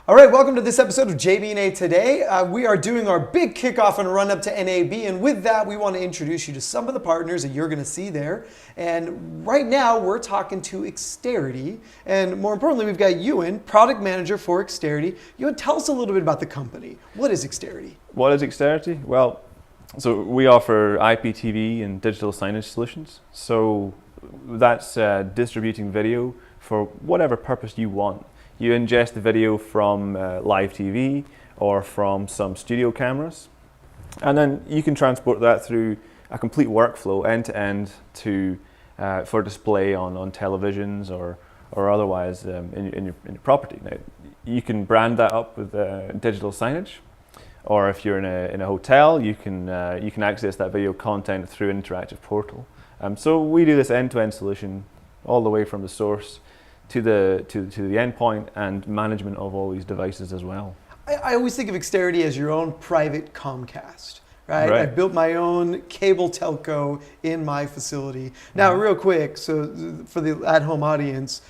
All right, welcome to this episode of JB&A Today. We are doing our big kickoff and run up to NAB, and with that, we want to introduce you to some of the partners that you're going to see there. And right now, we're talking to Exterity, and more importantly, we've got Euan, product manager for Exterity. Euan, tell us a little bit about the company. What is Exterity? What is Exterity? Well, so we offer IPTV and digital signage solutions. So that's distributing video for whatever purpose you want. You ingest the video from live TV or from some studio cameras, and then you can transport that through a complete workflow end to end for display on televisions or otherwise in your property. Now, you can brand that up with digital signage, or if you're in a hotel, you can access that video content through an interactive portal. So we do this end to end solution all the way from the source to the endpoint and management of all these devices as well. I always think of Exterity as your own private Comcast, right? Right. I built my own cable telco in my facility. Now, real quick, so for the at-home audience,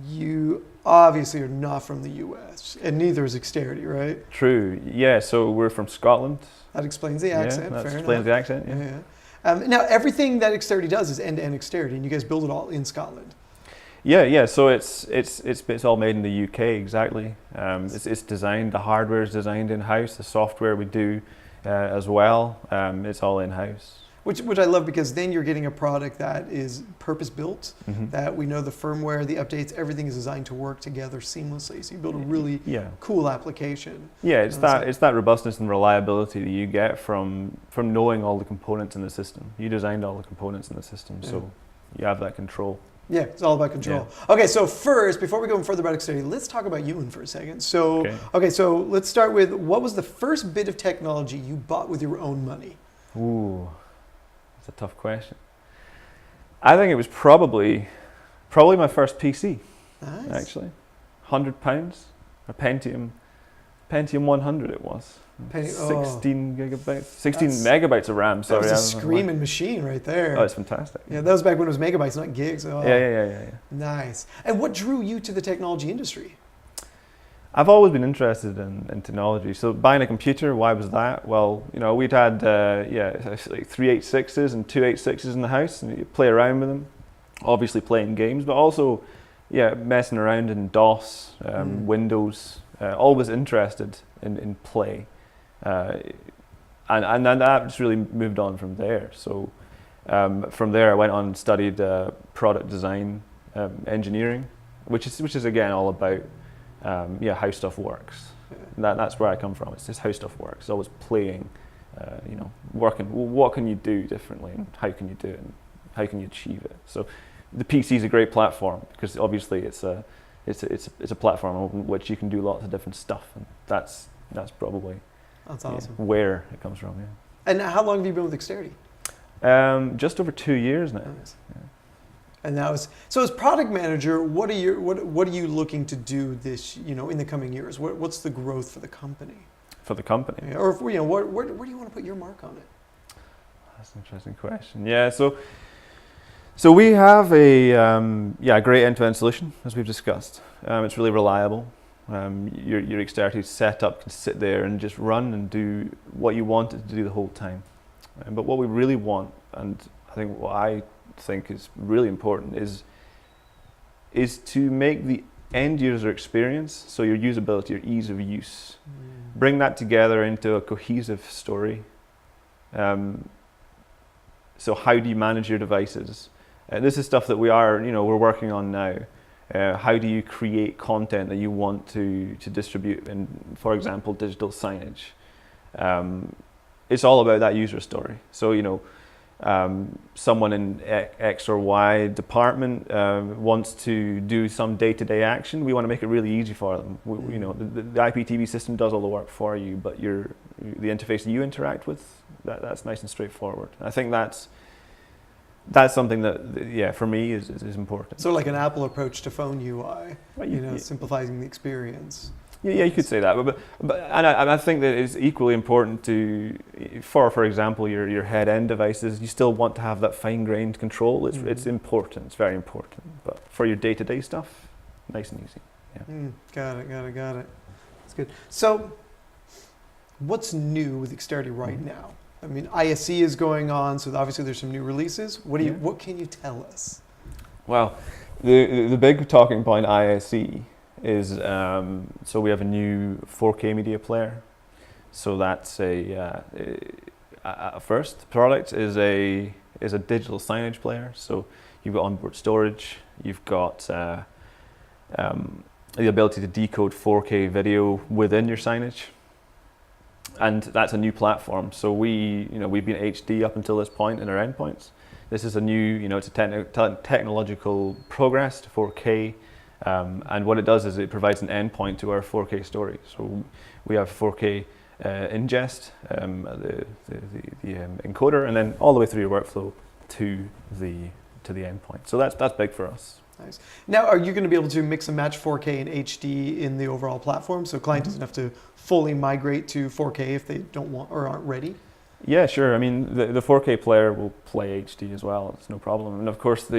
you obviously are not from the US, and neither is Exterity, right? True, yeah, so we're from Scotland. That explains the accent, Yeah, that fair explains enough. the accent, yeah. Now, everything that Exterity does is end-to-end Exterity, and you guys build it all in Scotland. Yeah. So it's all made in the UK, exactly. It's designed. The hardware is designed in house. The software we do as well. It's all in house. Which I love, because then you're getting a product that is purpose built. That we know the firmware, the updates, everything is designed to work together seamlessly. So you build a really cool application. Yeah, it's that robustness and reliability that you get from knowing all the components in the system. You designed all the components in the system, so you have that control. Yeah, it's all about control. Yeah. Okay, so first, before we go further about Exterity, let's talk about Euan for a second. So, so let's start with, what was the first bit of technology you bought with your own money? Ooh, that's a tough question. I think it was probably my first PC. Nice. Actually, £100, a Pentium 100 it was. 16 gigabytes, 16 megabytes of RAM. Sorry, that was a screaming machine right there. Oh, it's fantastic. Yeah, that was back when it was megabytes, not gigs. Oh. Yeah. Nice. And what drew you to the technology industry? I've always been interested in technology. So buying a computer, why was that? Well, we'd had like 386s and 286s in the house, and you play around with them. Obviously playing games, but also messing around in DOS, Windows. Always interested in play. And then that just really moved on from there. So from there I went on and studied product design engineering, which is again all about how stuff works. That's where I come from. It's just how stuff works. It's always playing, working. What can you do differently, and how can you do it, and how can you achieve it? So the PC is a great platform, because obviously it's a platform on which you can do lots of different stuff, and that's probably awesome. Where it comes from. Yeah. And how long have you been with Exterity? Just over 2 years now. Nice. Yeah. And that was, so as product manager, what are you looking to do this, in the coming years? What's the growth for the company? For the company, or where do you want to put your mark on it? That's an interesting question. Yeah, so we have a great end-to-end solution, as we've discussed. It's really reliable. Your Exterity setup can sit there and just run and do what you want it to do the whole time. But what we really want, and I think what I think is really important, is to make the end user experience, so your usability, your ease of use, bring that together into a cohesive story. So how do you manage your devices? This is stuff that we're working on now. How do you create content that you want to distribute in, for example, digital signage? It's all about that user story. So, someone in X or Y department wants to do some day-to-day action. We want to make it really easy for them. The IPTV system does all the work for you, but the interface that you interact with, that's nice and straightforward. I think that's something that, for me, is important. So like an Apple approach to phone UI, simplifying the experience. Yeah, you could say that, but I think that it's equally important for example, your head-end devices. You still want to have that fine-grained control. It's important. It's very important. But for your day-to-day stuff, nice and easy. Yeah. Got it. That's good. So, what's new with Exterity right now? I mean, ISE is going on, so obviously there's some new releases. What can you tell us? Well, the big talking point ISE is so we have a new 4K media player. So that's a first product is a digital signage player. So you've got onboard storage, you've got the ability to decode 4K video within your signage, and that's a new platform. So we've been HD up until this point in our endpoints. This is a new, it's a technological progress to 4K, and what it does is it provides an endpoint to our 4K story. So we have 4K ingest, the encoder, and then all the way through your workflow to the endpoint. So that's big for us. Nice. Now, are you going to be able to mix and match 4K and HD in the overall platform, so client doesn't have to fully migrate to 4K if they don't want or aren't ready? Yeah, sure. I mean, the 4K player will play HD as well. It's no problem. And of course,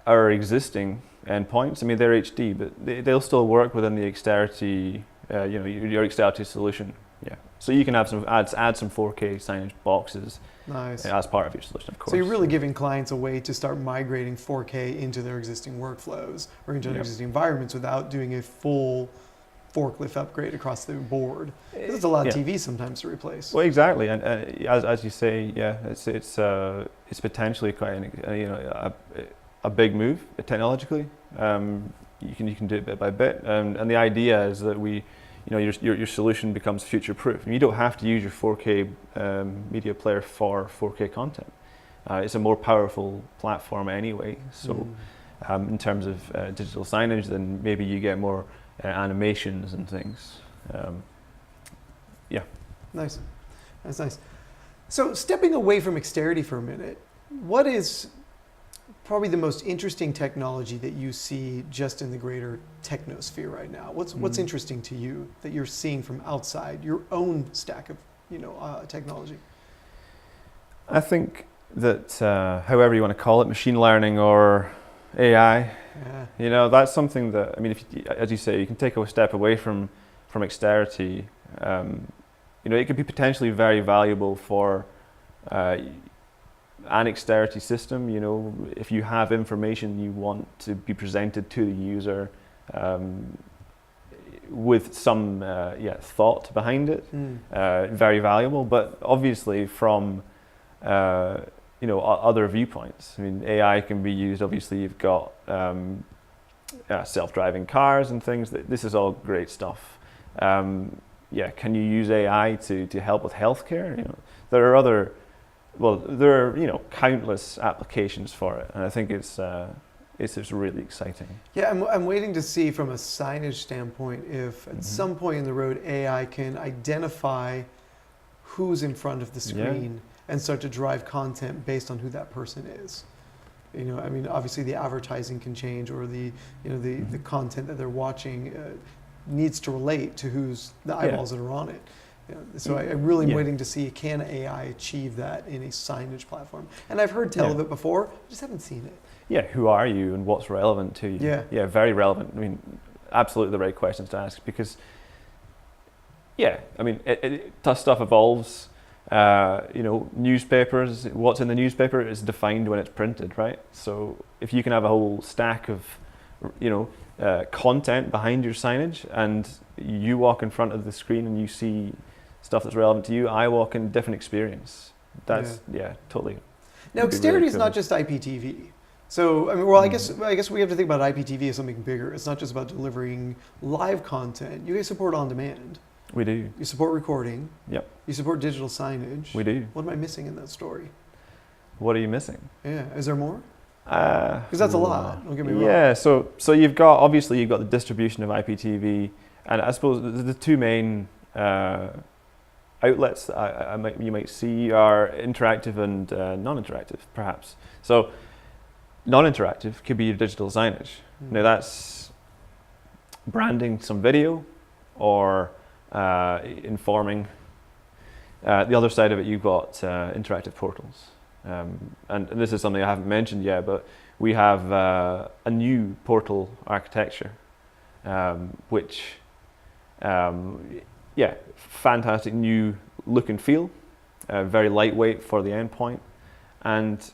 our existing endpoints, I mean, they're HD, but they'll still work within the Exterity, your Exterity solution. Yeah. So you can have add some 4K signage boxes. Nice. As part of your solution, of course. So you're really giving clients a way to start migrating 4K into their existing workflows or into their existing environments without doing a full forklift upgrade across the board. Because it's a lot of TVs sometimes to replace. Well, exactly, and as you say, it's potentially quite a big move technologically. You can do it bit by bit, and the idea is that your solution becomes future proof. And you don't have to use your 4K media player for 4K content. It's a more powerful platform anyway. So in terms of digital signage, then maybe you get more animations and things. Nice. That's nice. So stepping away from Exterity for a minute, what is probably the most interesting technology that you see just in the greater technosphere right now? What's interesting to you that you're seeing from outside your own stack of technology? I think that however you want to call it, machine learning or AI, that's something that, I mean, as you say, you can take a step away from Exterity. It could be potentially very valuable for an Exterity system. If you have information you want to be presented to the user with some thought behind it, very valuable. But obviously from other viewpoints. I mean, AI can be used. Obviously, you've got self-driving cars and things. This is all great stuff. Can you use AI to help with healthcare? There are countless applications for it, and I think it's just really exciting. Yeah, I'm waiting to see from a signage standpoint if at some point in the road AI can identify who's in front of the screen and start to drive content based on who that person is. Obviously the advertising can change, or the content that they're watching needs to relate to who's the eyeballs that are on it. So I really am waiting to see, can AI achieve that in a signage platform? And I've heard tell of it before, I just haven't seen it. Yeah, who are you and what's relevant to you? Yeah, very relevant. I mean, absolutely the right questions to ask, because tough stuff evolves. Newspapers, what's in the newspaper is defined when it's printed, right? So if you can have a whole stack of content behind your signage, and you walk in front of the screen and you see stuff that's relevant to you, I walk in a different experience. That's totally. Now, Exterity is not just IPTV. So I guess we have to think about IPTV as something bigger. It's not just about delivering live content. You guys support on demand. We do. You support recording. Yep. You support digital signage. We do. What am I missing in that story? What are you missing? Yeah, is there more? Because that's a lot. Don't get me wrong. Yeah. So you've got the distribution of IPTV, and I suppose the two main outlets that you might see are interactive and non-interactive, perhaps. So non-interactive could be your digital signage. Now that's branding some video or informing. The other side of it, you've got interactive portals. And this is something I haven't mentioned yet, but we have a new portal architecture, which Yeah, fantastic new look and feel, very lightweight for the endpoint, and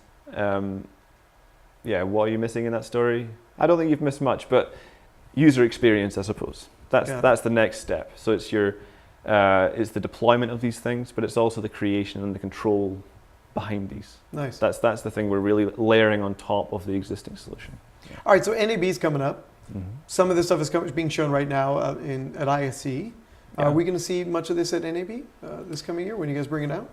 yeah, what are you missing in that story? I don't think you've missed much, but user experience, I suppose. That's the next step. So it's it's the deployment of these things, but it's also the creation and the control behind these. Nice. That's the thing we're really layering on top of the existing solution. All right, so NAB is coming up. Mm-hmm. Some of this stuff is being shown right now at ISC. Yeah. Are we going to see much of this at NAB this coming year when you guys bring it out?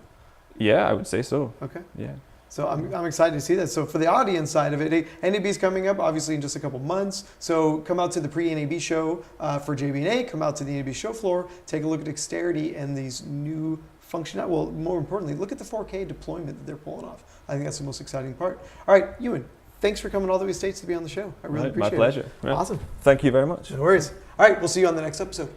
Yeah, I would say so. Okay. Yeah. So I'm excited to see that. So for the audience side of it, NAB is coming up obviously in just a couple months. So come out to the Pre-NAB show for JB&A, come out to the NAB show floor, take a look at Exterity and these new functionality. Well, more importantly, look at the 4K deployment that they're pulling off. I think that's the most exciting part. All right, Euan, thanks for coming all the way to the States to be on the show. I really appreciate it. My pleasure. Awesome. Thank you very much. No worries. All right, we'll see you on the next episode.